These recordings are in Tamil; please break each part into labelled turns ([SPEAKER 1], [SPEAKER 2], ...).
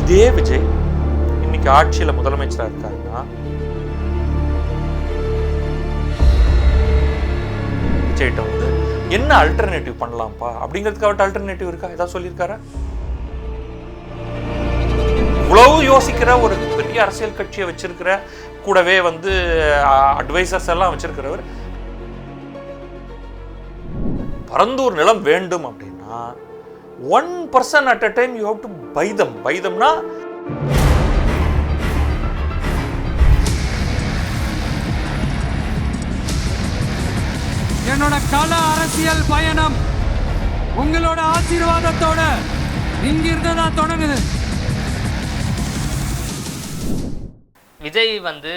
[SPEAKER 1] இதே விஜய் இன்னைக்கு ஆட்சியில முதலமைச்சராக இருக்காருன்னா விஜய்கிட்ட வந்து என்ன அல்டர்னேட்டிவ் பண்ணலாம்ப்பா அப்படிங்கிறதுக்கு அவர்கிட்ட அல்டர்னேட்டிவ் இருக்கா? ஏதாவது சொல்லியிருக்காரா? இவ்வளவு யோசிக்கிற ஒரு பெரிய அரசியல் கட்சியை வச்சிருக்கிற, கூடவே வந்து அட்வைசர்ஸ் எல்லாம் வச்சிருக்கிறவர், பரந்தூர் நிலம் வேண்டும் அப்படின்னா 1% at a time you have to buy them. Buy themனா
[SPEAKER 2] என்னோட கல அரசியல் பயணம் உங்களோட ஆசீர்வாதத்தோட இங்கிருந்து தான் தொடங்குது.
[SPEAKER 3] விஜய் வந்து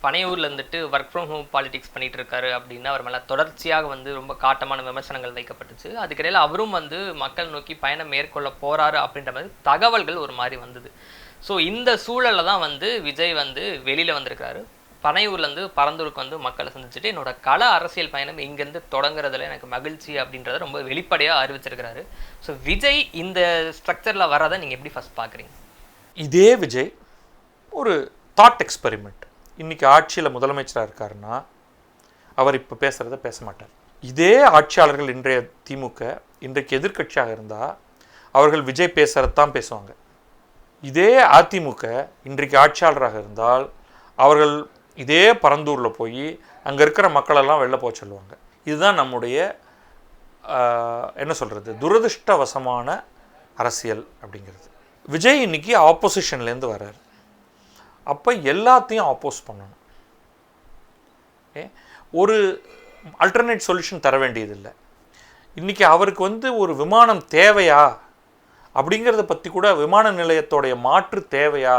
[SPEAKER 3] பனையூரில் இருந்துட்டு ஒர்க் ஃப்ரம் ஹோம் பாலிடிக்ஸ் பண்ணிட்டு இருக்காரு அப்படின்னு அவர் மேலே தொடர்ச்சியாக வந்து ரொம்ப காட்டமான விமர்சனங்கள் வைக்கப்பட்டுச்சு. அதுக்கிடையில் அவரும் வந்து மக்கள் நோக்கி பயணம் மேற்கொள்ள போறாரு அப்படின்ற மாதிரி தகவல்கள் ஒரு மாதிரி வந்தது. ஸோ இந்த சூழலில் தான் வந்து விஜய் வந்து வெளியில் வந்திருக்காரு. பனையூர்லேருந்து பரந்தூருக்கு வந்து மக்களை சந்திச்சுட்டு என்னோட கள அரசியல் பயணம் இங்கேருந்து தொடங்குறதுல எனக்கு மகிழ்ச்சி அப்படின்றத ரொம்ப வெளிப்படையாக அறிவிச்சிருக்கிறாரு. ஸோ விஜய் இந்த ஸ்ட்ரக்சரில் வர்றதை நீங்கள் எப்படி ஃபர்ஸ்ட் பார்க்குறீங்க?
[SPEAKER 1] இதே விஜய் ஒரு தாட் எக்ஸ்பெரிமெண்ட். இன்னைக்கு ஆட்சியில் முதலமைச்சராக இருக்காருன்னா அவர் இப்போ பேசுகிறத பேச மாட்டார். இதே ஆட்சியாளர்கள் இன்றைய திமுக இன்றைக்கு எதிர்கட்சியாக இருந்தால் அவர்கள் விஜய் பேசுகிறதான் பேசுவாங்க. இதே அதிமுக இன்றைக்கு ஆட்சியாளராக இருந்தால் அவர்கள் இதே பரந்தூரில் போய் அங்கே இருக்கிற மக்களெல்லாம் வெளில போக சொல்லுவாங்க. இதுதான் நம்முடைய என்ன சொல்கிறது, துரதிருஷ்டவசமான அரசியல் அப்படிங்கிறது. விஜய் இன்னைக்கு ஆப்போசிஷன்லேருந்து வர்றார். அப்போ எல்லாத்தையும் ஆப்போஸ் பண்ணணும். ஒரு அல்டர்னேட் சொல்யூஷன் தர வேண்டியதில்லை. இன்றைக்கி அவருக்கு வந்து ஒரு விமானம் தேவையா அப்படிங்கிறத பற்றி கூட, விமான நிலையத்தோடைய மாற்று தேவையா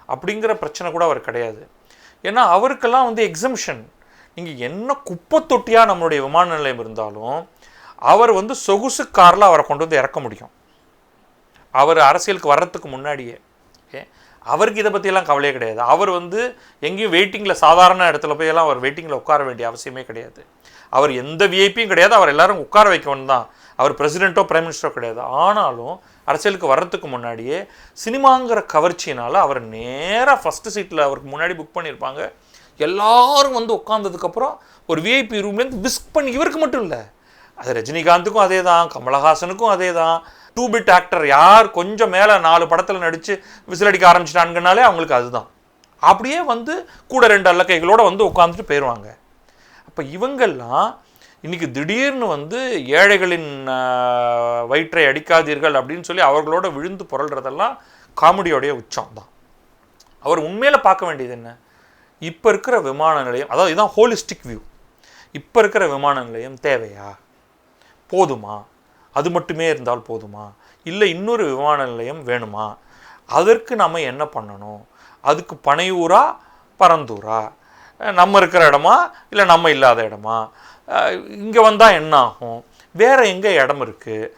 [SPEAKER 1] அப்படிங்கிற பிரச்சனை கூட அவர் கிடையாது. ஏன்னா அவருக்கெல்லாம் வந்து எக்ஸம்ஷன். நீங்கள் என்ன குப்பை தொட்டியாக நம்மளுடைய விமான நிலையம் இருந்தாலும் அவர் வந்து சொகுசு காரில் அவரை கொண்டு வந்து இறக்க முடியும். அவர் அரசியலுக்கு வர்றதுக்கு முன்னாடியே அவருக்கு இதை பற்றியெல்லாம் கவலையே கிடையாது. அவர் வந்து எங்கேயும் வெயிட்டிங்கில், சாதாரண இடத்துல போயெல்லாம் அவர் வெயிட்டிங்கில் உட்கார வேண்டிய அவசியமே கிடையாது. அவர் எந்த விஐபியும் கிடையாது. அவர் எல்லாரும் உட்கார வைக்கணும் தான். அவர் பிரசிடெண்ட்டோ பிரைம் மினிஸ்டரோ கிடையாது. ஆனாலும் அரசியலுக்கு வர்றதுக்கு முன்னாடியே சினிமாங்கிற கவர்ச்சியினால் அவர் நேராக ஃபஸ்ட்டு சீட்டில் அவருக்கு முன்னாடி புக் பண்ணியிருப்பாங்க. எல்லாரும் வந்து உட்காந்ததுக்கப்புறம் ஒரு விஐபி ரூம்லேருந்து விஸ்க் பண்ணி, இவருக்கு மட்டும் இல்லை, அது ரஜினிகாந்துக்கும் அதே தான், கமலஹாசனுக்கும் அதே தான். 2 பிட் ஆக்டர் யார் கொஞ்சம் மேலே 4 படத்தில் நடித்து விசிலடிக்க ஆரம்பிச்சிட்டாங்கனாலே அவங்களுக்கு அதுதான். அப்படியே வந்து கூட 2 அல்லக்கைகளோடு வந்து உட்காந்துட்டு போயிடுவாங்க. அப்போ இவங்கெல்லாம் இன்றைக்கி திடீர்னு வந்து ஏழைகளின் வயிற்றை அடிக்காதீர்கள் அப்படின்னு சொல்லி அவர்களோட விழுந்து புரள்றதெல்லாம் காமெடியோடைய உச்சம் தான். அவர் உண்மையில் பார்க்க வேண்டியது என்ன, இப்போ இருக்கிற விமான நிலையம், அதாவது இதுதான் ஹோலிஸ்டிக் வியூ. இப்போ இருக்கிற விமான நிலையம் தேவையா, போதுமா, அது மட்டுமே இருந்தால் போதுமா, இல்லை இன்னொரு விமான நிலையம் வேணுமா, அதற்கு நம்ம என்ன பண்ணணும், அதுக்கு பனையூரா பரந்தூரா, நம்ம இருக்கிற இடமா இல்லை நம்ம இல்லாத இடமா, இங்கே வந்தால் என்ன ஆகும், வேறு எங்கே இடம் இருக்குது,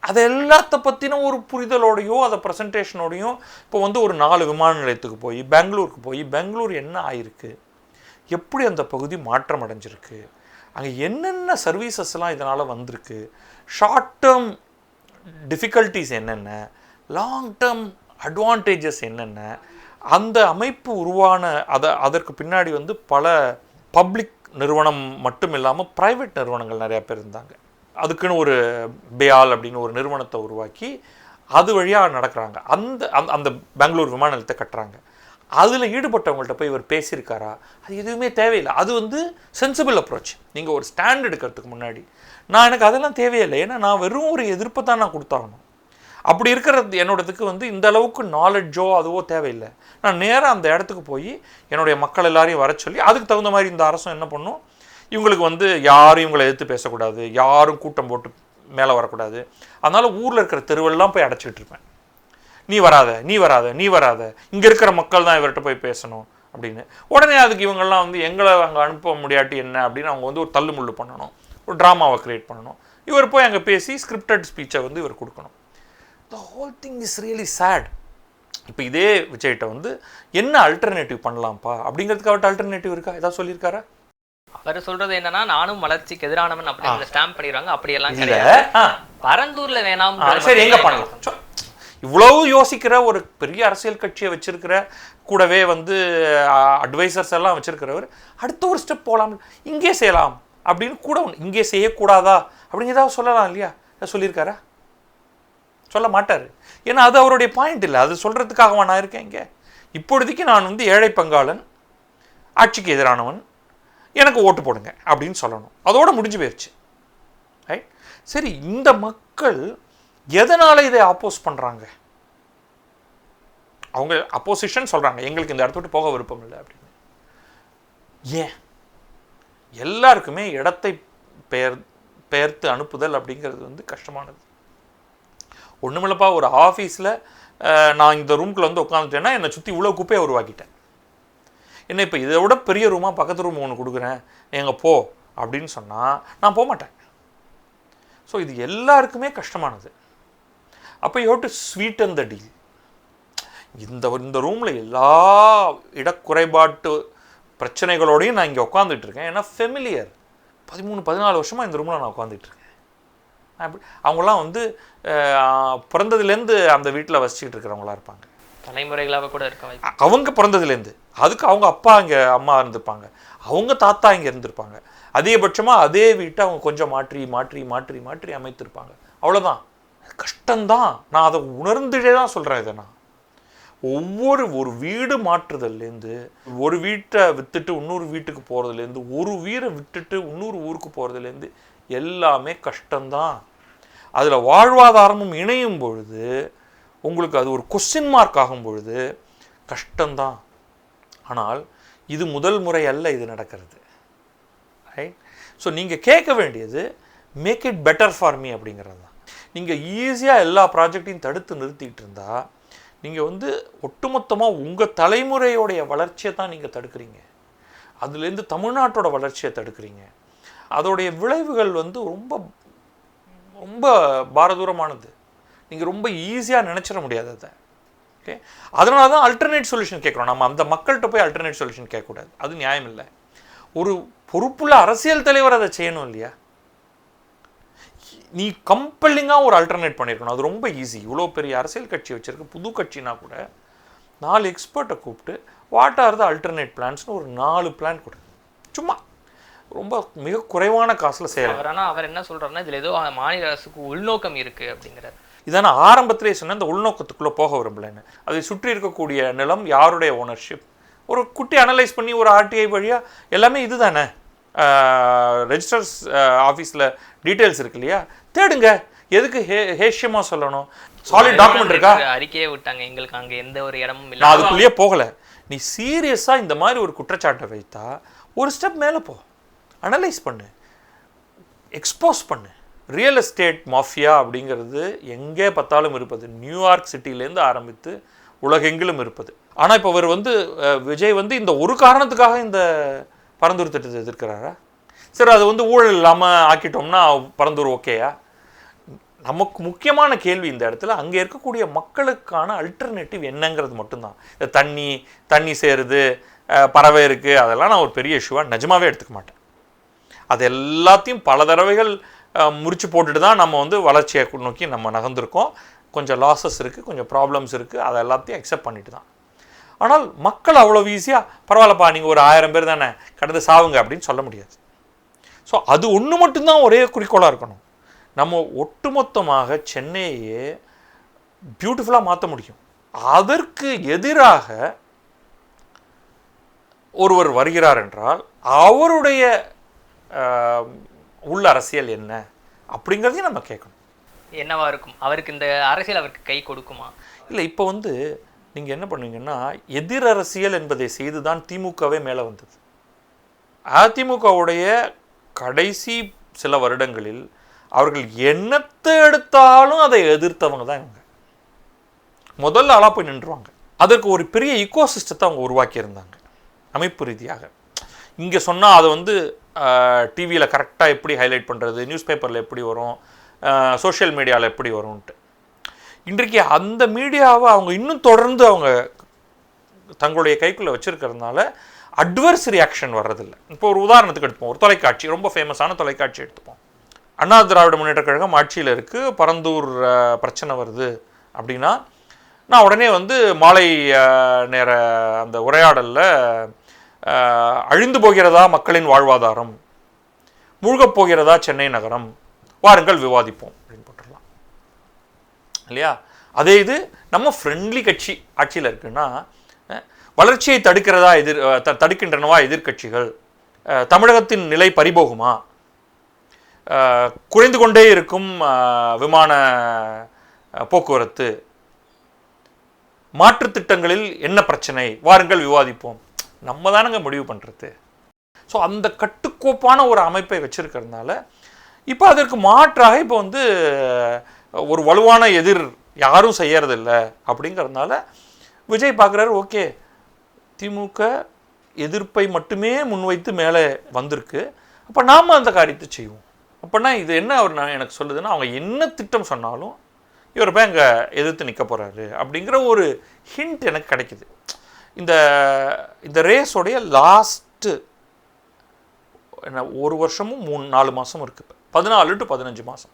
[SPEAKER 1] அது எல்லாத்த பற்றின ஒரு புரிதலோடையோ அதை ப்ரெசன்டேஷனோடையும் இப்போ வந்து ஒரு 4 விமான நிலையத்துக்கு போய் பெங்களூருக்கு போய் பெங்களூர் என்ன ஆயிருக்கு, எப்படி அந்த பகுதி மாற்றம் அடைஞ்சிருக்கு, அங்கே என்னென்ன சர்வீசஸ்லாம் இதனால் வந்திருக்கு, ஷார்ட் டேர்ம் டிஃபிகல்ட்டிஸ் என்னென்ன, லாங் டேர்ம் அட்வான்டேஜஸ் என்னென்ன, அந்த அமைப்பு உருவான அதற்கு பின்னாடி வந்து பல பப்ளிக் நிறுவனம் மட்டும் இல்லாமல் ப்ரைவேட் நிறுவனங்கள் நிறையா பேர் இருந்தாங்க. அதுக்குன்னு ஒரு பேயால் அப்படின்னு ஒரு நிறுவனத்தை உருவாக்கி அது வழியாக நடக்கிறாங்க. அந்த பெங்களூர் விமான நிலையத்தை கட்டுறாங்க. அதில் ஈடுபட்டவங்கள்ட்ட போய் இவர் பேசியிருக்காரா, அது எதுவுமே தேவையில்லை. அது வந்து சென்சிபிள் அப்ரோச். நீங்கள் ஒரு ஸ்டாண்ட் எடுக்கிறதுக்கு முன்னாடி எனக்கு அதெல்லாம் தேவையில்லை, ஏன்னா நான் வெறும் ஒரு எதிர்ப்பை தான் நான் கொடுத்தாகணும். அப்படி இருக்கிறது என்னோடதுக்கு வந்து இந்த அளவுக்கு நாலெட்ஜோ அதுவோ தேவையில்லை. நான் நேராக அந்த இடத்துக்கு போய் என்னுடைய மக்கள் எல்லாரையும் வர சொல்லி, அதுக்கு தகுந்த மாதிரி இந்த அரசும் என்ன பண்ணும், இவங்களுக்கு வந்து யாரும் இவங்களை எதிர்த்து பேசக்கூடாது, யாரும் கூட்டம் போட்டு மேலே வரக்கூடாது, அதனால் ஊரில் இருக்கிற தெருவெல்லாம் போய் அடைச்சிக்கிட்டு இருப்பேன். நீ வராத, நீ வராத, நீ வராத, இங்கே இருக்கிற மக்கள் தான் இவர்கிட்ட போய் பேசணும் அப்படின்னு. உடனே அதுக்கு இவங்கெல்லாம் வந்து எங்களை அங்கே அனுப்ப முடியாட்டி என்ன அப்படின்னு அவங்க வந்து ஒரு தள்ளுமுள்ளு பண்ணணும், ஒரு ட்ராமாவை க்ரியேட் பண்ணணும். இவர் போய் அங்கே பேசி ஸ்கிரிப்டட் ஸ்பீச்சை வந்து இவர் கொடுக்கணும். The whole thing is really chat. இப்போ இதே விஜய்கிட்ட வந்து என்ன அல்டர்னேட்டிவ் பண்ணலாம்ப்பா அப்படிங்கிறதுக்கு அவர்கிட்ட அல்டர்னேட்டிவ் இருக்கா? ஏதாவது சொல்லியிருக்காரா?
[SPEAKER 3] அவர் சொல்றது என்னன்னா, நானும் வளர்ச்சிக்கு எதிரானவன் அப்படின்னு ஸ்டாம்ப் பண்ணிடுறாங்க. அப்படியெல்லாம் கிடையாது. பரந்தூர்ல வேணாம்.
[SPEAKER 1] சரி, எங்க பண்ணலாம்? இவ்வளவு யோசிக்கிற ஒரு பெரிய அரசியல் கட்சியை வச்சிருக்கிற, கூடவே வந்து அட்வைசர்ஸ் எல்லாம் வச்சிருக்கிறவர் அடுத்த ஒரு ஸ்டெப் போகலாம், இங்கே செய்யலாம் அப்படின்னு கூட இங்கே செய்யக்கூடாதா அப்படின்னு ஏதாவது சொல்லலாம் இல்லையா? சொல்லியிருக்காரா? சொல்ல மாட்டார். ஏன்னா அது அவருடைய பாயிண்ட் இல்லை. அது சொல்கிறதுக்காகவா நான் இருக்கேன் இங்கே? இப்பொழுதைக்கு நான் வந்து ஏழை பங்காளன், ஆட்சிக்கு எதிரானவன், எனக்கு ஓட்டு போடுங்க அப்படின்னு சொல்லணும். அதோடு முடிஞ்சு போயிடுச்சு. ரைட்? சரி, இந்த மக்கள் எதனால் இதை ஆப்போஸ் பண்ணுறாங்க? அவங்க அப்போசிஷன் சொல்கிறாங்க, எங்களுக்கு இந்த இடத்த விட்டு போக விருப்பம் இல்லை அப்படின்னு. ஏன்? எல்லாருக்குமே இடத்தை பெயர்த்து அனுப்புதல் அப்படிங்கிறது வந்து கஷ்டமானது. ஒன்றுமில்லப்பா, ஒரு ஆஃபீஸில் நான் இந்த ரூம்குள்ளே வந்து உட்காந்துட்டேன்னா என்னை சுற்றி இவ்வளோ குப்பையை உருவாக்கிட்டேன். என்ன இப்போ இதை விட பெரிய ரூமாக பக்கத்து ரூம் ஒன்று கொடுக்குறேன், எங்கே போ அப்படின்னு சொன்னால் நான் போக மாட்டேன். ஸோ இது எல்லாருக்குமே கஷ்டமானது. அப்போ you have to sweeten the deal. இந்த ரூமில் எல்லா இடக்குறைபாட்டு பிரச்சனைகளோடையும் நான் இங்கே உட்காந்துட்டு இருக்கேன். ஏன்னா ஃபெமிலியர். 13-14 வருஷமாக இந்த ரூமில் நான் உட்காந்துட்டு இருக்கேன். அவங்களாம் வந்து பிறந்ததுலேருந்து அந்த வீட்டில் வசிச்சுக்கிட்டு இருக்கிறவங்களா இருப்பாங்க.
[SPEAKER 3] தலைமுறைகளாக கூட இருக்க
[SPEAKER 1] அவங்க பிறந்ததுலேருந்து. அதுக்கு அவங்க அப்பா இங்கே அம்மா இருந்திருப்பாங்க, அவங்க தாத்தா இங்கே இருந்திருப்பாங்க. அதிகபட்சமாக அதே வீட்டை அவங்க கொஞ்சம் மாற்றி மாற்றி மாற்றி மாற்றி அமைத்திருப்பாங்க. அவ்வளோதான். கஷ்டம்தான். நான் அதை உணர்ந்துட்டே தான் சொல்கிறேன். இதை நான் ஒரு வீடு மாற்றுதல்லேருந்து, ஒரு வீட்டை விற்றுட்டு இன்னொரு வீட்டுக்கு போகிறதுலேருந்து, ஒரு வீரை விட்டுட்டு இன்னொரு ஊருக்கு போகிறதுலேருந்து எல்லாமே கஷ்டம்தான். அதில் வாழ்வாதாரமும் இணையும் பொழுது உங்களுக்கு அது ஒரு கொஸ்டின் மார்க் ஆகும் பொழுது கஷ்டம்தான். ஆனால் இது முதல் முறை அல்ல இது நடக்கிறது. ரைட்? ஸோ நீங்கள் கேட்க வேண்டியது make it better for me அப்படிங்கிறது தான். நீங்கள் ஈஸியாக எல்லா ப்ராஜெக்டையும் தடுத்து நிறுத்திட்டு இருந்தால் நீங்கள் வந்து ஒட்டுமொத்தமாக உங்கள் தலைமுறையோடைய வளர்ச்சியை தான் நீங்கள் தடுக்கிறீங்க. அதுலேருந்து தமிழ்நாட்டோட வளர்ச்சியை தடுக்கிறீங்க. அதோடைய விளைவுகள் வந்து ரொம்ப ரொம்ப பாரதூரமானது. நீங்கள் ரொம்ப ஈஸியாக நினச்சிட முடியாது அதை. ஓகே, அதனால தான் அல்டர்னேட் சொல்யூஷன் கேட்குறோம். நம்ம அந்த மக்கள்கிட்ட போய் அல்டர்னேட் சொல்யூஷன் கேட்கக்கூடாது. அது நியாயம் இல்லை. ஒரு பொறுப்புள்ள அரசியல் தலைவர் அதை செய்யணும் இல்லையா? நீ கம்பல்லிங்காக ஒரு அல்டர்னேட் பண்ணியிருக்கணும். அது ரொம்ப ஈஸி. இவ்வளோ பெரிய அரசியல் கட்சி வச்சுருக்க புது கட்சினா கூட 4 எக்ஸ்பர்ட்டை கூப்பிட்டு வாட் ஆர் த அல்டர்னேட் பிளான்ஸ்னு ஒரு 4 பிளான் கொடு. சும்மா ரொம்ப மிக குறைவான காசில் செய்யலாம்.
[SPEAKER 3] ஆனால் அவர் என்ன சொல்கிறாருன்னா, இதில் ஏதோ மாநில அரசுக்கு உள்நோக்கம் இருக்குது அப்படிங்கிறார்.
[SPEAKER 1] இதை நான் ஆரம்பத்திலே சொன்னேன், இந்த உள்நோக்கத்துக்குள்ளே போக விரும்பலைன்னு. அதை சுற்றி இருக்கக்கூடிய நிலம் யாருடைய ஓனர்ஷிப், ஒரு குட்டி அனலைஸ் பண்ணி ஒரு ஆர்டிஐ வழியாக எல்லாமே இது தானே, ரெஜிஸ்டர்ஸ் ஆஃபீஸில் டீட்டெயில்ஸ் இருக்கு இல்லையா, தேடுங்க. எதுக்கு ஹேஷ்யமாக சொல்லணும்? சாலிட் டாக்குமெண்ட் இருக்கா?
[SPEAKER 3] அறிக்கையே விட்டாங்க, எங்களுக்கு அங்கே எந்த ஒரு இடமும் இல்லை.
[SPEAKER 1] நான் அதுக்குள்ளேயே போகலை. நீ சீரியஸாக இந்த மாதிரி ஒரு குற்றச்சாட்டை வைத்தா ஒரு ஸ்டெப் மேலே போ, அனலைஸ் பண்ணு, எக்ஸ்போஸ் பண்ணு. ரியல் எஸ்டேட் மாஃபியா அப்படிங்கிறது எங்கே பார்த்தாலும் இருப்பது. நியூயார்க் சிட்டிலேருந்து ஆரம்பித்து உலகெங்கிலும் இருப்பது. ஆனால் இப்போ அவர் வந்து விஜய் வந்து இந்த ஒரு காரணத்துக்காக இந்த பரந்தூர் திட்டத்தை எதிர்க்கிறாரா? சரி, அது வந்து ஊழல் இல்லாமல் ஆக்கிட்டோம்னா பரந்தூர் ஓகேயா? நமக்கு முக்கியமான கேள்வி இந்த இடத்துல அங்கே இருக்கக்கூடிய மக்களுக்கான அல்டர்னேட்டிவ் என்னங்கிறது மட்டும்தான். இந்த தண்ணி சேருது, பறவை இருக்குது, அதெல்லாம் நான் ஒரு பெரிய இஷ்யூவாக நிஜமாகவே எடுத்துக்க மாட்டேன். அது எல்லாத்தையும் பல தடவைகள் முறிச்சு போட்டுட்டு தான் நம்ம வந்து வளர்ச்சியை நோக்கி நம்ம நகர்ந்துருக்கோம். கொஞ்சம் லாஸஸ் இருக்குது, கொஞ்சம் ப்ராப்ளம்ஸ் இருக்குது, அதை எல்லாத்தையும் அக்செப்ட் பண்ணிட்டு தான். ஆனால் மக்கள் அவ்வளோ ஈஸியாக பரவாயில்லப்பா நீங்கள் ஒரு 1000 பேர் தானே கடந்து சாவுங்க அப்படின்னு சொல்ல முடியாது. ஸோ அது ஒன்று மட்டும்தான் ஒரே குறிக்கோளாக இருக்கணும். நம்ம ஒட்டுமொத்தமாக சென்னையே பியூட்டிஃபுல்லாக மாற்ற முடியும். அதற்கு எதிராக ஒருவர் வருகிறார் என்றால் அவருடைய உள்ள அரசியல் என்ன அப்படிங்கிறதையும் நம்ம கேட்கணும்.
[SPEAKER 3] என்னவா இருக்கும்? அவருக்கு இந்த அரசியல் அவருக்கு கை கொடுக்குமா? இல்லை,
[SPEAKER 1] இப்போ வந்து நீங்கள் என்ன பண்ணுவீங்கன்னா, எதிர் அரசியல் என்பதை செய்து தான் திமுகவே மேலே வந்தது. அதிமுகவுடைய கடைசி சில வருடங்களில் அவர்கள் என்னத்தை எடுத்தாலும் அதை எதிர்த்தவங்க தான் இவங்க. முதல்ல ஆளாக போய் நின்றுவாங்க. அதற்கு ஒரு பெரிய ஈகோ சிஸ்டத்தை அவங்க உருவாக்கியிருந்தாங்க அமைப்பு ரீதியாக. இங்கே சொன்னால் அதை வந்து டிவியில் கரெக்டாக எப்படி ஹைலைட் பண்ணுறது, நியூஸ் பேப்பரில் எப்படி வரும், சோஷியல் மீடியாவில் எப்படி வரும்ன்ட்டு. இன்றைக்கு அந்த மீடியாவை அவங்க இன்னும் தொடர்ந்து அவங்க தங்களுடைய கைக்குள்ளே வச்சுருக்கிறதுனால அட்வர்ஸ் ரியாக்ஷன் வர்றதில்லை. இப்போ ஒரு உதாரணத்துக்கு எடுப்போம், ஒரு தொலைக்காட்சி, ரொம்ப ஃபேமஸான தொலைக்காட்சி எடுத்துப்போம். அண்ணா திராவிட முன்னேற்ற கழகம் ஆட்சியில் இருக்குது, பரந்தூர் பிரச்சனை வருது அப்படின்னா நான் உடனே வந்து மாலை நேர அந்த உரையாடலில் அழிந்து போகிறதா மக்களின் வாழ்வாதாரம், மூழ்கப் போகிறதா சென்னை நகரம், வாருங்கள் விவாதிப்போம் அப்படின்னு போட்டுடலாம் இல்லையா? அதே இது நம்ம ஃப்ரெண்ட்லி கட்சி ஆட்சியில் இருக்குன்னா வளர்ச்சியை தடுக்கின்றனவா எதிர்கட்சிகள், தமிழகத்தின் நிலை பறிபோகுமா, குறைந்து கொண்டே இருக்கும் விமான போக்குவரத்து, மாற்று திட்டங்களில் என்ன பிரச்சனை, வாருங்கள் விவாதிப்போம். நம்ம தானங்க முடிவு பண்ணுறது. ஸோ அந்த கட்டுக்கோப்பான ஒரு அமைப்பை வச்சிருக்கிறதுனால இப்போ அதற்கு மாற்றாக இப்போ வந்து ஒரு வலுவான எதிர் யாரும் செய்யறதில்ல அப்படிங்கிறதுனால விஜய் பார்க்குறாரு, ஓகே திமுக எதிர்ப்பை மட்டுமே முன்வைத்து மேலே வந்திருக்கு, அப்போ நாம் அந்த காரியத்தை செய்வோம். அப்படின்னா இது என்ன அவர் எனக்கு சொல்லுதுன்னா, அவங்க என்ன திட்டம் சொன்னாலும் இவர் போய் அங்கே எதிர்த்து நிற்க போகிறாரு அப்படிங்கிற ஒரு ஹிண்ட் எனக்கு கிடைக்குது. இந்த ரேஸோடைய லாஸ்ட்டு என்ன 1 வருஷமும் 3-4 மாதம் இருக்குது, 14 to 15 மாதம்.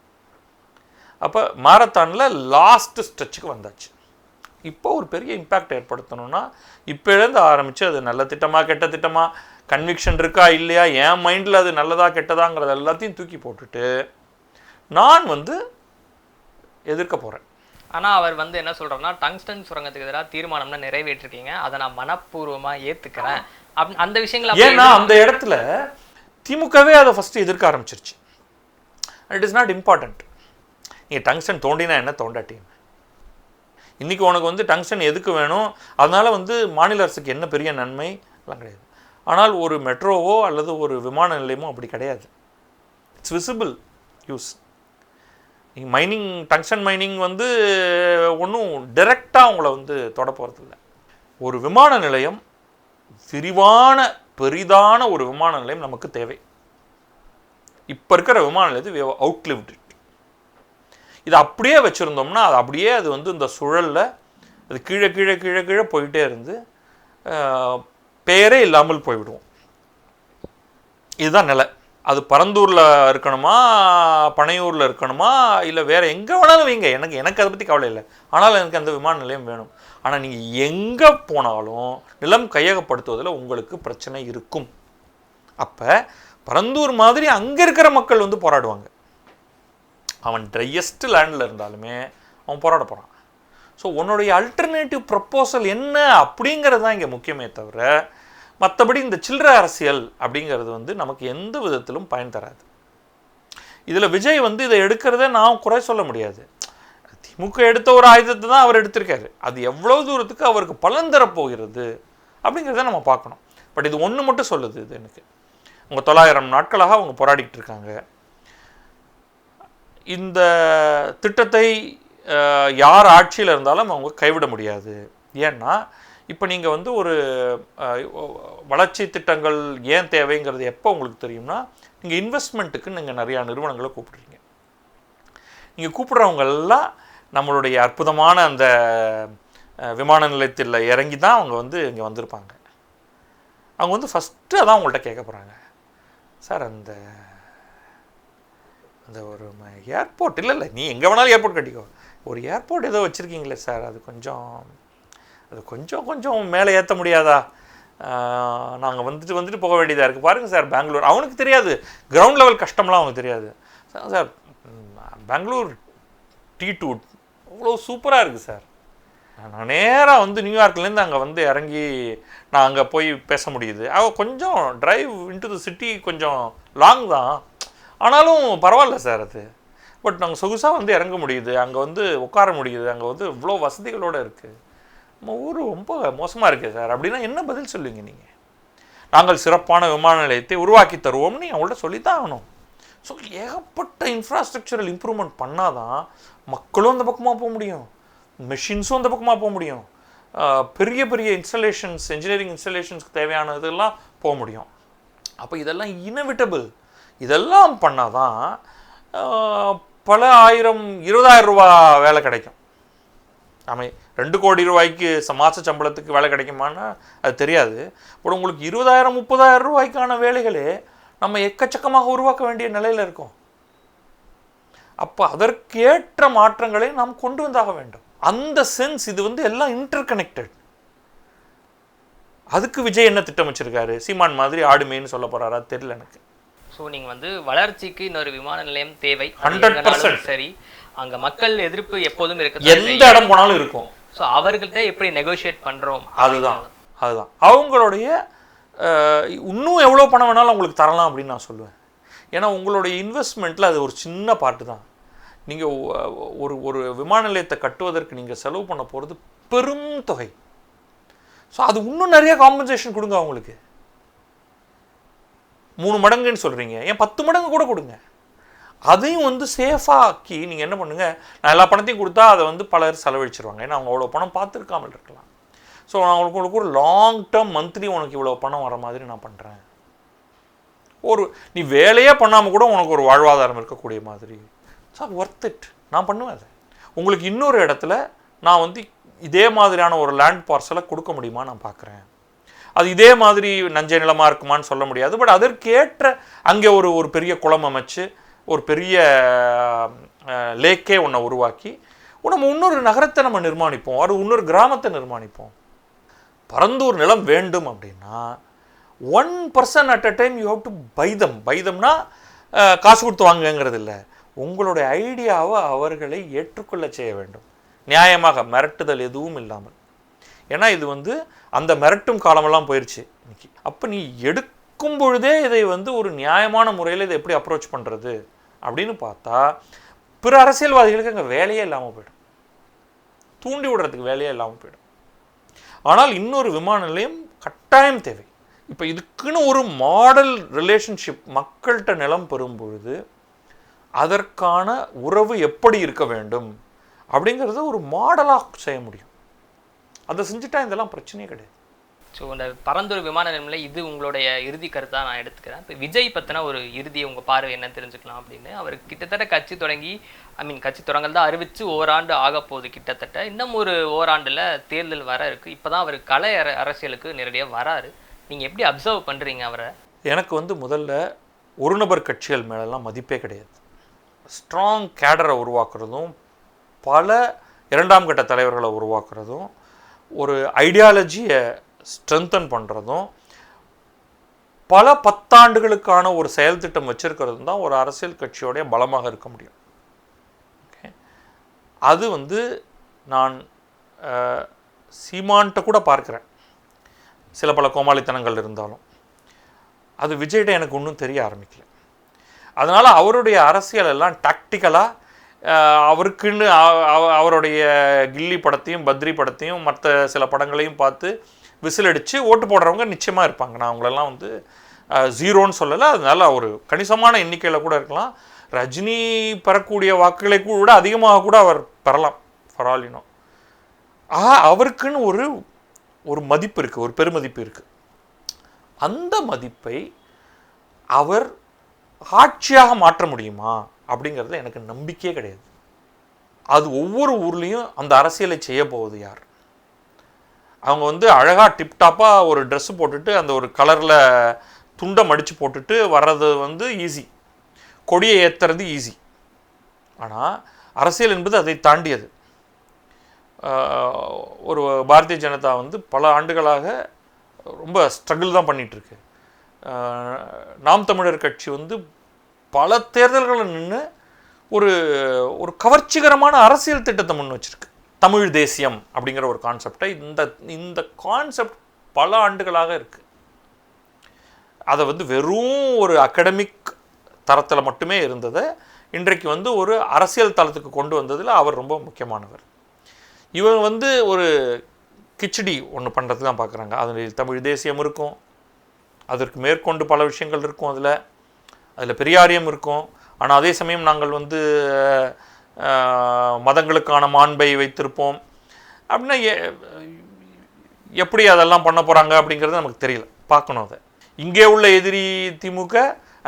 [SPEAKER 1] அப்போ மாரத்தானில் லாஸ்ட் ஸ்ட்ரெச்சுக்கு வந்தாச்சு. இப்போ ஒரு பெரிய இம்பேக்ட் ஏற்படுத்தணும்னா இப்போலேருந்து ஆரம்பித்து அது நல்ல திட்டமாக கெட்ட திட்டமாக, கன்விக்ஷன் இருக்கா இல்லையா, என் மைண்டில் அது நல்லதா கெட்டதாங்கிறது எல்லாத்தையும் தூக்கி போட்டுட்டு நான் வந்து எதிர்க்க போகிறேன்.
[SPEAKER 3] ஆனால் அவர் வந்து என்ன சொல்கிறோம்னா, டங்ஸ்டன் சுரங்கத்துக்கு எதிராக தீர்மானம்னா நிறைவேற்றிருக்கீங்க, அதை நான் மனப்பூர்வமாக ஏற்றுக்கிறேன் அப்படி அந்த விஷயங்கள்.
[SPEAKER 1] ஏன்னா அந்த இடத்துல திமுகவே அதை ஃபஸ்ட்டு எதிர்க்க ஆரம்பிச்சிருச்சு. இட் இஸ் நாட் இம்பார்ட்டண்ட் நீங்கள் டங்ஸ்டன் தோண்டினா என்ன தோண்டாட்டிங்க. இன்றைக்கி உனக்கு வந்து டங்ஸ்டன் எதுக்கு வேணும், அதனால் வந்து மாநில அரசுக்கு என்ன பெரிய நன்மை எல்லாம் கிடையாது. ஆனால் ஒரு மெட்ரோவோ அல்லது ஒரு விமான நிலையமோ அப்படி கிடையாது. It's visible use. நீங்கள் மைனிங், டங்ஸ்டன் மைனிங் வந்து ஒன்றும் டைரெக்டாக உங்களை வந்து தொட போகிறதில்ல. ஒரு விமான நிலையம், விரிவான பெரிதான ஒரு விமான நிலையம் நமக்கு தேவை. இப்போ இருக்கிற விமான நிலையத்தை அவுட்லிவ்ட் இட். இதை அப்படியே வச்சுருந்தோம்னா அது அப்படியே அது வந்து இந்த சுழலில் அது கீழே கீழே கீழே கீழே போயிட்டே இருந்து பெயரே இல்லாமல் போய்விடுவோம். இதுதான் நிலை. அது பரந்தூரில் இருக்கணுமா, பனையூரில் இருக்கணுமா, இல்லை வேறு எங்கே வேணாலும் வைங்க, எனக்கு அதை பற்றி கவலை இல்லை. ஆனால் எனக்கு அந்த விமான நிலையம் வேணும். ஆனால் நீங்கள் எங்கே போனாலும் நிலம் கையகப்படுத்துவதில் உங்களுக்கு பிரச்சனை இருக்கும். அப்போ பரந்தூர் மாதிரி அங்கே இருக்கிற மக்கள் வந்து போராடுவாங்க. அவன் ட்ரையஸ்ட் லேண்டில் இருந்தாலுமே அவன் போராட போகிறான். ஸோ உன்னுடைய அல்டர்னேட்டிவ் ப்ரப்போசல் என்ன அப்படிங்கிறது தான் இங்கே முக்கியமே தவிர, மற்றபடி இந்த சில்லற அரசியல் அப்படிங்கிறது வந்து நமக்கு எந்த விதத்திலும் பயன் தராது. இதில் விஜய் வந்து இதை எடுக்கிறத நான் குறை சொல்ல முடியாது. திமுக எடுத்த ஒரு ஆயுதத்தை தான் அவர் எடுத்திருக்காரு. அது எவ்வளோ தூரத்துக்கு அவருக்கு பலன் தரப்போகிறது அப்படிங்கிறத நம்ம பார்க்கணும். பட் இது ஒன்று மட்டும் சொல்லுது, இது எனக்கு, அவங்க 900 நாட்களாக அவங்க போராடிக்கிட்டு இருக்காங்க. இந்த திட்டத்தை யார் ஆட்சியில் இருந்தாலும் அவங்க கைவிட முடியாது. ஏன்னா இப்போ நீங்கள் வந்து ஒரு வளர்ச்சி திட்டங்கள் ஏன் தேவைங்கிறது எப்போ உங்களுக்கு தெரியும்னா, நீங்கள் இன்வெஸ்ட்மெண்ட்டுக்கு நீங்கள் நிறையா நிறுவனங்களை கூப்பிடுறீங்க. நீங்கள் கூப்பிட்றவங்கெல்லாம் நம்மளுடைய அற்புதமான அந்த விமான நிலையத்தில் இறங்கி தான் அவங்க வந்து இங்கே வந்திருப்பாங்க. அவங்க வந்து ஃபஸ்ட்டு அதான் உங்கள்கிட்ட கேட்க போகிறாங்க, சார் அந்த அந்த ஒரு ஏர்போர்ட் இல்லை நீ எங்கே வேணாலும் ஏர்போர்ட் கட்டிக்கோ, ஒரு ஏர்போர்ட் ஏதோ வச்சுருக்கீங்களே சார், அது கொஞ்சம் மேலே ஏற்ற முடியாதா, நாங்கள் வந்துட்டு போக வேண்டியதாக இருக்குது பாருங்கள் சார் பெங்களூர். அவனுக்கு தெரியாது கிரவுண்ட் லெவல் கஷ்டம்லாம் அவனுக்கு தெரியாது. சார் பெங்களூர் T2 அவ்வளோ சூப்பராக இருக்குது சார், நான் நேராக வந்து நியூயார்க்லேருந்து அங்கே வந்து இறங்கி நான் அங்கே போய் பேச முடியுது. கொஞ்சம் ட்ரைவ் இன்டு த சிட்டி கொஞ்சம் லாங் தான், ஆனாலும் பரவாயில்ல சார் அது. பட் நாங்கள் சொகுசாக வந்து இறங்க முடியுது, அங்கே வந்து உட்கார முடியுது, அங்கே வந்து இவ்வளோ வசதிகளோடு இருக்குது, நம்ம ஊர் ரொம்ப மோசமாக இருக்குது சார் அப்படின்னா என்ன பதில் சொல்லுவீங்க நீங்கள்? நாங்கள் சிறப்பான விமான நிலையத்தை உருவாக்கி தருவோம்னு அவங்கள்ட்ட சொல்லித்தான் ஆகணும். ஸோ ஏகப்பட்ட இன்ஃப்ராஸ்ட்ரக்சரல் இம்ப்ரூவ்மெண்ட் பண்ணால் தான் மக்களும் அந்த பக்கமாக போக முடியும், மெஷின்ஸும் அந்த பக்கமாக போக முடியும், பெரிய பெரிய இன்ஸ்டலேஷன்ஸ், இன்ஜினியரிங் இன்ஸ்டலேஷன்ஸ்க்கு தேவையானதெல்லாம் போக முடியும். அப்போ இதெல்லாம் இன்எவிட்டபிள். இதெல்லாம் பண்ணால் தான் பல 1000-20,000 ரூபா வேலை கிடைக்கும். ஆமாம், 2 கோடி ரூபாய்க்கு மாத சம்பளத்துக்கு வேலை கிடைக்குமான்னா அது தெரியாது. பட் உங்களுக்கு 20,000-30,000 ரூபாய்க்கான வேலைகளே நம்ம எக்கச்சக்கமாக உருவாக்க வேண்டிய நிலையில் இருக்கோம். அப்போ அதற்கேற்ற மாற்றங்களை நாம் கொண்டு வந்தாக வேண்டும். அந்த சென்ஸ் இது வந்து எல்லாம் இன்டர் கனெக்டட். அதுக்கு விஜய் என்ன திட்டம் வச்சிருக்காரு? சீமான் மாதிரி ஆடுமேன்னு சொல்ல போறாரா தெரியல எனக்கு.
[SPEAKER 3] ஸோ நீங்கள் வந்து வளர்ச்சிக்கு இன்னொரு விமான நிலையம் தேவை,
[SPEAKER 1] 100%.
[SPEAKER 3] சரி, அங்கே மக்கள் எதிர்ப்பு எப்போதும் இருக்கு,
[SPEAKER 1] எந்த இடம் போனாலும் இருக்கும்.
[SPEAKER 3] ஸோ அவர்கள்ட்ட எப்படி நெகோஷியேட் பண்ணுறோம்,
[SPEAKER 1] அதுதான் அவங்களுடைய இன்னும் எவ்வளோ பணம் வேணாலும் அவங்களுக்கு தரலாம் அப்படின்னு நான் சொல்லுவேன். ஏன்னா உங்களுடைய இன்வெஸ்ட்மெண்ட்டில் அது ஒரு சின்ன பாட்டு தான். நீங்கள் ஒரு விமான நிலையத்தை கட்டுவதற்கு நீங்கள் செலவு பண்ண போகிறது பெரும் தொகை. ஸோ அது இன்னும் நிறைய காம்பன்சேஷன் கொடுங்க அவங்களுக்கு. 3 மடங்குன்னு சொல்கிறீங்க, ஏன் 10 மடங்கு கூட கொடுங்க. அதையும் வந்து சேஃபாக ஆக்கி நீங்கள் என்ன பண்ணுங்கள், நான் எல்லா பணத்தையும் கொடுத்தா அதை வந்து பலர் செலவழிச்சிருவாங்க. ஏன்னா அவங்க அவ்வளோ பணம் பார்த்துருக்காமல் இருக்கலாம். ஸோ நான் உங்களுக்கு ஒரு லாங் டேர்ம் மந்த்லி உனக்கு இவ்வளோ பணம் வர மாதிரி நான் பண்ணுறேன். நீ வேலையே பண்ணாமல் கூட உனக்கு ஒரு வாழ்வாதாரம் இருக்கக்கூடிய மாதிரி. ஸோ அது ஒர்த் இட். நான் பண்ணுவேன் அதை. உங்களுக்கு இன்னொரு இடத்துல நான் வந்து இதே மாதிரியான ஒரு லேண்ட் பார்சலை கொடுக்க முடியுமா நான் பார்க்குறேன். அது இதே மாதிரி நஞ்சை நிலமாக இருக்குமான்னு சொல்ல முடியாது. பட் அதற்கேற்ற அங்கே ஒரு பெரிய குளம் அமைச்சு ஒரு பெரிய லேக்கே ஒன்றை உருவாக்கி நம்ம இன்னொரு நகரத்தை நம்ம நிர்மாணிப்போம், ஒரு இன்னொரு கிராமத்தை நிர்மாணிப்போம். பரந்தூர் நிலம் வேண்டும் அப்படின்னா 1% at a time you have to பைதம்னா காசு கொடுத்து வாங்குங்கிறது இல்லை. உங்களுடைய ஐடியாவை அவர்களை ஏற்றுக்கொள்ள செய்ய வேண்டும், நியாயமாக, மிரட்டுதல் எதுவும் இல்லாமல். ஏன்னா இது வந்து அந்த மிரட்டும் காலமெல்லாம் போயிடுச்சு இன்னைக்கு. அப்போ நீ எடுக்கும் பொழுதே இதை வந்து ஒரு நியாயமான முறையில் இதை எப்படி அப்ரோச் பண்ணுறது அப்படின்னு பார்த்தா பிற அரசியல்வாதிகளுக்கு அங்கே வேலையே இல்லாமல் போயிடும், தூண்டி விடுறதுக்கு வேலையே இல்லாமல் போயிடும். ஆனால் இன்னொரு விமான நிலையம் கட்டாயம் தேவை. இப்போ இதுக்குன்னு ஒரு மாடல் ரிலேஷன்ஷிப் மக்கள்கிட்ட நிலம் பெறும் பொழுது அதற்கான உறவு எப்படி இருக்க வேண்டும் அப்படிங்கிறத ஒரு மாடலாக செய்ய முடியும். அதை செஞ்சுட்டா இதெல்லாம் பிரச்சனையே கிடையாது.
[SPEAKER 3] ஸோ இந்த பரந்தூர் விமான நிலையம்ல இது உங்களுடைய இறுதி கருத்தாக நான் எடுத்துக்கிறேன். இப்போ விஜய் பற்றின ஒரு இறுதியை உங்கள் பார்வை என்ன தெரிஞ்சுக்கலாம் அப்படின்னு. அவர் கிட்டத்தட்ட கட்சி தொடங்கி கட்சி தொடங்கல் தான் அறிவித்து ஓராண்டு ஆக போகுது கிட்டத்தட்ட. இன்னும் ஒரு ஓராண்டில் தேர்தல் வர இருக்குது. இப்போ தான் அவர் கலை அரசியலுக்கு நேரடியாக வராரு. நீங்கள் எப்படி அப்சர்வ் பண்ணுறீங்க அவரை?
[SPEAKER 1] எனக்கு வந்து முதல்ல ஒரு நபர் கட்சிகள் மேலெல்லாம் மதிப்பே கிடையாது. ஸ்ட்ராங் கேடரை உருவாக்குறதும் பல 2ஆம் கட்ட தலைவர்களை உருவாக்குறதும் ஒரு ஐடியாலஜியை ஸ்ட்ரென்தன் பண்ணுறதும் பல 10 ஆண்டுகளுக்கான ஒரு செயல் திட்டம் வச்சிருக்கிறதும் தான் ஒரு அரசியல் கட்சியோடைய பலமாக இருக்க முடியும். ஓகே, அது வந்து நான் சீமான்கிட்ட கூட பார்க்குறேன். சில பல கோமாளித்தனங்கள் இருந்தாலும் அது விஜய்கிட்ட எனக்கு இன்னும் தெரிய ஆரம்பிக்கல. அதனால் அவருடைய அரசியல் எல்லாம் டாக்டிக்கலாக அவருக்குன்னு அவருடைய கில்லி படத்தையும் பத்ரி படத்தையும் மற்ற சில படங்களையும் பார்த்து விசில் அடித்து ஓட்டு போடுறவங்க நிச்சயமாக இருப்பாங்க. நான் அவங்களெல்லாம் வந்து ஜீரோன்னு சொல்லலை. அதனால ஒரு கணிசமான எண்ணிக்கையில் கூட இருக்கலாம். ரஜினி பெறக்கூடிய வாக்குகளை கூட அதிகமாக கூட அவர் பெறலாம், ஃபார் ஆல் யூ நோ. அவருக்குன்னு ஒரு மதிப்பு இருக்குது, ஒரு பெருமதிப்பு இருக்குது. அந்த மதிப்பை அவர் ஆட்சியாக மாற்ற முடியுமா அப்படிங்கிறதுல எனக்கு நம்பிக்கையே கிடையாது. அது ஒவ்வொரு ஊர்லேயும் அந்த அரசியலை செய்ய போவது யார்? அவங்க வந்து அழகாக டிப்டாப்பாக ஒரு ட்ரெஸ்ஸு போட்டுட்டு அந்த ஒரு கலரில் துண்டை மடித்து போட்டுட்டு வர்றது வந்து ஈஸி, கொடியை ஏற்றுறது ஈஸி. ஆனால் அரசியல் என்பது அதை தாண்டியது. ஒரு பாரதிய ஜனதா வந்து பல ஆண்டுகளாக ரொம்ப ஸ்ட்ரகிள் தான் பண்ணிகிட்ருக்கு. நாம் தமிழர் கட்சி வந்து பல தேர்தல்களில் நின்று ஒரு கவர்ச்சிகரமான அரசியல் திட்டத்தை முன் வச்சிருக்கு. தமிழ் தேசியம் அப்படிங்கிற ஒரு கான்செப்டை இந்த கான்செப்ட் பல ஆண்டுகளாக இருக்குது. அதை வந்து வெறும் ஒரு அகடமிக் தரத்தில் மட்டுமே இருந்ததை இன்றைக்கு வந்து ஒரு அரசியல் தளத்துக்கு கொண்டு வந்ததில் அவர் ரொம்ப முக்கியமானவர். இவங்க வந்து ஒரு கிச்சடி ஒன்று பண்ணுறதுக்கு தான் பார்க்குறாங்க. அதில் தமிழ் தேசியம் இருக்கும், அதற்கு மேற்கொண்டு பல விஷயங்கள் இருக்கும், அதில் பெரியாரியம் இருக்கும். ஆனால் அதே சமயம் நாங்கள் வந்து மதங்களுக்கான மாண்பை வைத்திருப்போம் அப்படின்னா எப்படி அதெல்லாம் பண்ண போகிறாங்க அப்படிங்கிறது நமக்கு தெரியல, பார்க்கணும். அதை இங்கே உள்ள எதிரி திமுக,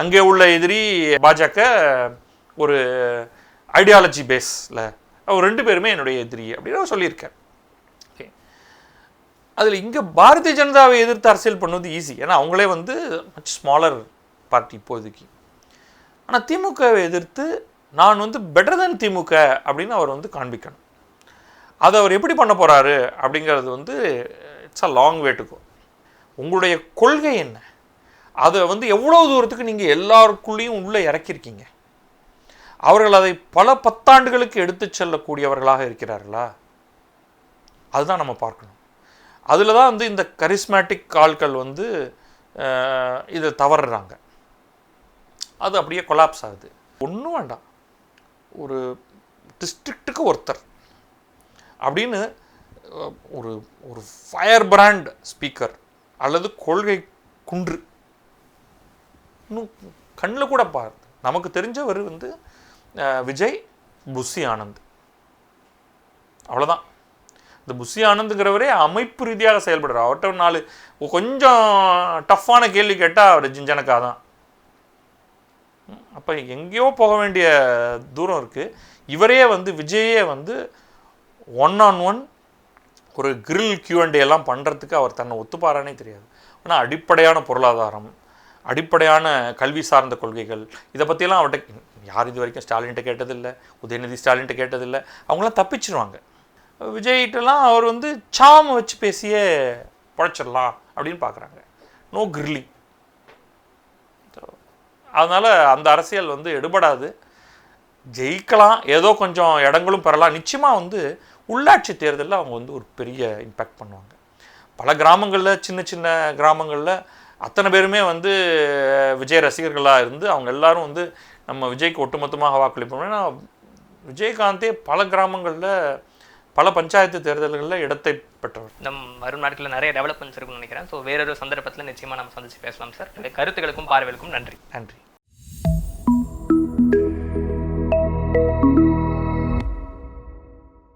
[SPEAKER 1] அங்கே உள்ள எதிரி பாஜக, ஒரு ஐடியாலஜி பேஸில் அவர் 2 பேருமே என்னுடைய எதிரி அப்படின்னு சொல்லியிருக்கார். ஓகே, அதில் இங்கே பாரதிய ஜனதாவை எதிர்த்து அரசியல் பண்ணுவது ஈஸி, ஏன்னா அவங்களே வந்து மச் ஸ்மாலர் பார்ட்டி இப்போதைக்கு. ஆனால் திமுகவை எதிர்த்து நான் வந்து பெட்டர் தென் திமுக அப்படின்னு அவர் வந்து காண்பிக்கணும். அதை அவர் எப்படி பண்ண போகிறாரு அப்படிங்கிறது வந்து it's a long way to go. உங்களுடைய கொள்கை என்ன, அதை வந்து எவ்வளோ தூரத்துக்கு நீங்கள் எல்லாருக்குள்ளேயும் உள்ளே இறக்கியிருக்கீங்க. அவர்கள் அதை பல பத்தாண்டுகளுக்கு எடுத்து செல்லக்கூடியவர்களாக இருக்கிறார்களா, அதுதான் நம்ம பார்க்கணும். அதில் தான் வந்து இந்த கரிஸ்மேட்டிக் ஆட்கள் வந்து இதை தவறுறாங்க. அது அப்படியே கொலாப்ஸ் ஆகுது. ஒன்றும் வேண்டாம், ஒரு டிஸ்ட்ரிக்ட்டுக்கு ஒருத்தர் அப்படின்னு ஒரு ஒரு ஃபயர் பிராண்ட் ஸ்பீக்கர் அல்லது கொள்கை குன்று இன்னும் கண்ணில் கூட பாருது. நமக்கு தெரிஞ்சவர் வந்து விஜய், புஷி ஆனந்த், அவ்வளோதான். இந்த புஷி ஆனந்துங்கிறவரே அமைப்பு ரீதியாக செயல்படுறார். அவர்கிட்ட 4 கொஞ்சம் டஃப்பான கேள்வி கேட்டால் அவர் ஜிஞ்சனக்கா தான். அப்போ எங்கேயோ போக வேண்டிய தூரம் இருக்குது. இவரே வந்து விஜயே வந்து 1-on-1 ஒரு கிரில் Q&A எல்லாம் பண்ணுறதுக்கு அவர் தன்னை ஒத்துப்பாரானே தெரியாது. ஆனால் அடிப்படையான பொருளாதாரம், அடிப்படையான கல்வி சார்ந்த கொள்கைகள், இதை பற்றியெல்லாம் அவர்கிட்ட யார் இது வரைக்கும் ஸ்டாலின்கிட்ட கேட்டதில்லை, உதயநிதி ஸ்டாலின்கிட்ட கேட்டதில்லை. அவங்களாம் தப்பிச்சிருவாங்க. விஜய்கிட்டலாம் அவர் வந்து சாம் வச்சு பேசியே பழைச்சிடலாம் அப்படின்னு பார்க்குறாங்க. No grilling. அதனால் அந்த அரசியல் வந்து எடுபடாது. ஜெயிக்கலாம், ஏதோ கொஞ்சம் இடங்களும் பெறலாம். நிச்சயமாக வந்து உள்ளாட்சி தேர்தலில் அவங்க வந்து ஒரு பெரிய இம்பேக்ட் பண்ணுவாங்க. பல கிராமங்களில், சின்ன சின்ன கிராமங்களில் அத்தனை பேருமே வந்து விஜய் ரசிகர்களாக இருந்து அவங்க எல்லாரும் வந்து நம்ம விஜய்க்கு ஒட்டுமொத்தமாக வாக்களிப்போம். ஏன்னா விஜயகாந்தே பல கிராமங்களில் பல பஞ்சாயத்து தேர்தல்களில் இடத்தை பெற்றவர்.
[SPEAKER 3] வரும் நாட்களில் நிறைய டெவலப்மெண்ட்ஸ் இருக்குன்னு நினைக்கிறேன். ஸோ வேறொரு சந்தர்ப்பத்தில் நிச்சயமாக நம்ம சந்திச்சு பேசலாம் சார். கருத்துக்களுக்கும் பார்வைகளுக்கும் நன்றி.
[SPEAKER 1] நன்றி.